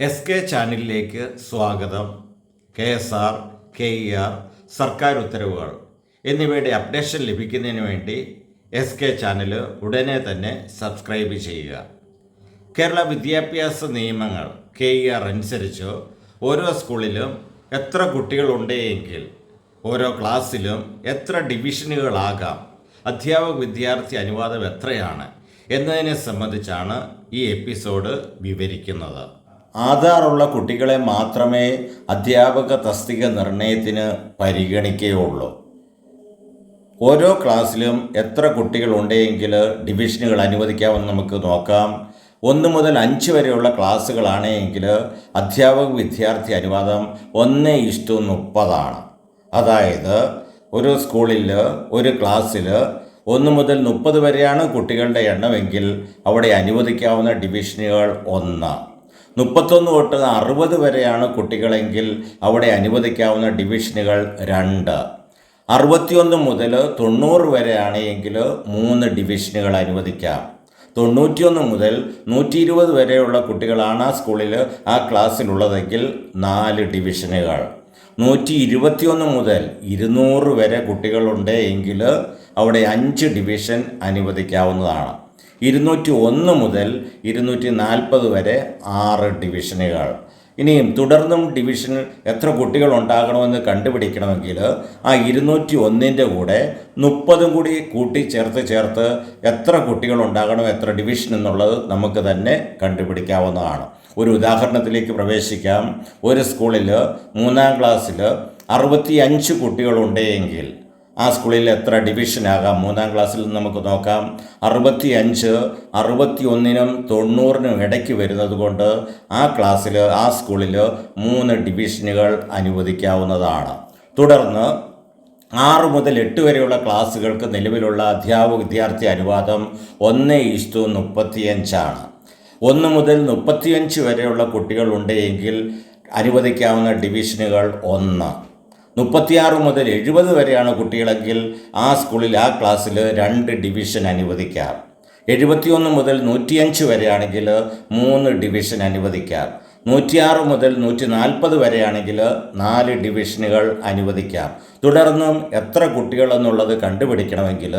SK ചാനലിലേക്ക് സ്വാഗതം. KSR, KER, സർക്കാർ ഉത്തരവുകൾ എന്നിവയുടെ അപ്ഡേഷൻ ലഭിക്കുന്നതിന് വേണ്ടി SK ചാനൽ ഉടനെ തന്നെ സബ്സ്ക്രൈബ് ചെയ്യുക. കേരള വിദ്യാഭ്യാസ നിയമങ്ങൾ KER അനുസരിച്ച് ഓരോ സ്കൂളിലും എത്ര കുട്ടികളുണ്ടെങ്കിൽ ഓരോ ക്ലാസ്സിലും എത്ര ഡിവിഷനുകളാകാം, അധ്യാപക വിദ്യാർത്ഥി അനുപാതം എത്രയാണ് എന്നതിനെ സംബന്ധിച്ചാണ് ഈ എപ്പിസോഡ് വിവരിക്കുന്നത്. ആധാറുള്ള കുട്ടികളെ മാത്രമേ അധ്യാപക തസ്തിക നിർണയത്തിന് പരിഗണിക്കുകയുള്ളൂ. ഓരോ ക്ലാസ്സിലും എത്ര കുട്ടികളുണ്ടെങ്കിൽ ഡിവിഷനുകൾ അനുവദിക്കാമെന്ന് നമുക്ക് നോക്കാം. 1 മുതൽ 5 വരെയുള്ള ക്ലാസ്സുകളാണെങ്കിൽ അധ്യാപക വിദ്യാർത്ഥി അനുപാതം 1:30. അതായത് ഒരു സ്കൂളിൽ ഒരു ക്ലാസ്സിൽ 1 മുതൽ 30 വരെയാണ് കുട്ടികളുടെ എണ്ണമെങ്കിൽ അവിടെ അനുവദിക്കാവുന്ന ഡിവിഷനുകൾ 1. 31 തൊട്ട് 60 വരെയാണ് കുട്ടികളെങ്കിൽ അവിടെ അനുവദിക്കാവുന്ന ഡിവിഷനുകൾ 2. 61 മുതൽ 90 വരെയാണെങ്കിൽ 3 ഡിവിഷനുകൾ അനുവദിക്കാം. 91 മുതൽ 120 വരെയുള്ള കുട്ടികളാണ് ആ സ്കൂളിൽ ആ ക്ലാസ്സിലുള്ളതെങ്കിൽ 4 ഡിവിഷനുകൾ. 121 മുതൽ 200 വരെ കുട്ടികളുണ്ട് എങ്കിൽ അവിടെ 5 ഡിവിഷൻ അനുവദിക്കാവുന്നതാണ്. 201 മുതൽ 240 വരെ 6 ഡിവിഷനുകൾ. ഇനിയും തുടർന്നും ഡിവിഷൻ എത്ര കുട്ടികൾ ഉണ്ടാകണമെന്ന് കണ്ടുപിടിക്കണമെങ്കിൽ ആ 201ൻ്റെ കൂടെ 30 കൂടി ചേർത്ത് എത്ര കുട്ടികൾ ഉണ്ടാകണം, എത്ര ഡിവിഷൻ എന്നുള്ളത് നമുക്ക് തന്നെ കണ്ടുപിടിക്കാവുന്നതാണ്. ഒരു ഉദാഹരണത്തിലേക്ക് പ്രവേശിക്കാം. ഒരു സ്കൂളിൽ 3ാം ക്ലാസ്സിൽ 65 കുട്ടികളുണ്ടെങ്കിൽ ആ സ്കൂളിൽ എത്ര ഡിവിഷനാകാം? 3ാം ക്ലാസ്സിൽ നമുക്ക് നോക്കാം. 65 61നും 90നും ഇടയ്ക്ക് വരുന്നത് കൊണ്ട് ആ ക്ലാസ്സിൽ ആ സ്കൂളിൽ 3 ഡിവിഷനുകൾ അനുവദിക്കാവുന്നതാണ്. തുടർന്ന് 6 മുതൽ 8 വരെയുള്ള ക്ലാസ്സുകൾക്ക് നിലവിലുള്ള അധ്യാപക വിദ്യാർത്ഥി അനുപാതം 1:35. 1 മുതൽ 35 വരെയുള്ള കുട്ടികളുണ്ടെങ്കിൽ അനുവദിക്കാവുന്ന ഡിവിഷനുകൾ 1. 36 മുതൽ 70 വരെയാണ് കുട്ടികളെങ്കിൽ ആ സ്കൂളിൽ ആ ക്ലാസ്സിൽ 2 ഡിവിഷൻ അനുവദിക്കാം. 71 മുതൽ 105 വരെയാണെങ്കിൽ 3 ഡിവിഷൻ അനുവദിക്കാം. 106 മുതൽ 140 വരെയാണെങ്കിൽ 4 ഡിവിഷനുകൾ അനുവദിക്കാം. തുടർന്നും എത്ര കുട്ടികൾ എന്നുള്ളത് കണ്ടുപിടിക്കണമെങ്കിൽ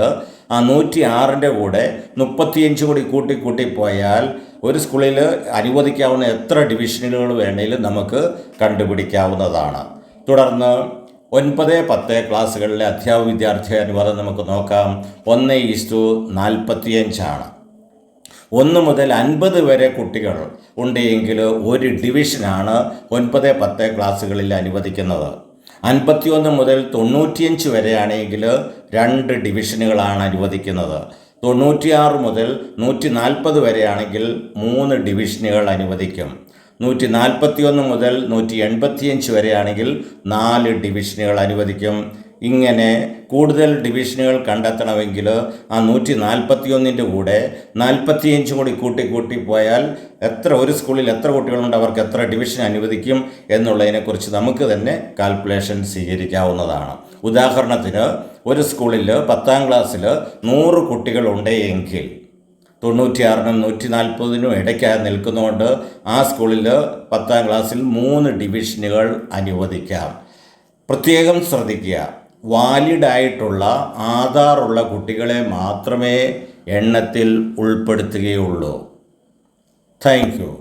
ആ 106ൻ്റെ കൂടെ 35 കൂടി പോയാൽ ഒരു സ്കൂളിൽ അനുവദിക്കാവുന്ന എത്ര ഡിവിഷനുകൾ വേണമെങ്കിലും നമുക്ക് കണ്ടുപിടിക്കാവുന്നതാണ്. തുടർന്ന് 9, 10 ക്ലാസ്സുകളിലെ അധ്യാപക വിദ്യാർത്ഥി അനുപാതം നമുക്ക് നോക്കാം. 1:45. 1 മുതൽ 50 വരെ കുട്ടികൾ ഉണ്ടെങ്കിൽ 1 ഡിവിഷനാണ് 9, 10 ക്ലാസ്സുകളിൽ അനുവദിക്കുന്നത്. 51 മുതൽ 95 വരെയാണെങ്കിൽ 2 ഡിവിഷനുകളാണ് അനുവദിക്കുന്നത്. 96 മുതൽ 140 വരെയാണെങ്കിൽ 3 ഡിവിഷനുകൾ അനുവദിക്കും. 141 മുതൽ 185 വരെയാണെങ്കിൽ 4 ഡിവിഷനുകൾ അനുവദിക്കും. ഇങ്ങനെ കൂടുതൽ ഡിവിഷനുകൾ കണ്ടെത്തണമെങ്കിൽ ആ 141ൻ്റെ കൂടെ 45 കൂടി പോയാൽ ഒരു സ്കൂളിൽ എത്ര കുട്ടികളുണ്ട്, അവർക്ക് എത്ര ഡിവിഷൻ അനുവദിക്കും എന്നുള്ളതിനെക്കുറിച്ച് നമുക്ക് തന്നെ കാൽക്കുലേഷൻ സ്വീകരിക്കാവുന്നതാണ്. ഉദാഹരണത്തിന് ഒരു സ്കൂളിൽ 10ാം ക്ലാസ്സിൽ 100 കുട്ടികളുണ്ടെങ്കിൽ 96നും 140നും ഇടയ്ക്കായി നിൽക്കുന്നതുകൊണ്ട് ആ സ്കൂളിൽ 10ാം ക്ലാസ്സിൽ 3 ഡിവിഷനുകൾ അനുവദിക്കാം. പ്രത്യേകം ശ്രദ്ധിക്കുക, വാലിഡായിട്ടുള്ള ആധാറുള്ള കുട്ടികളെ മാത്രമേ എണ്ണത്തിൽ ഉൾപ്പെടുത്തുകയുള്ളൂ. Thank you.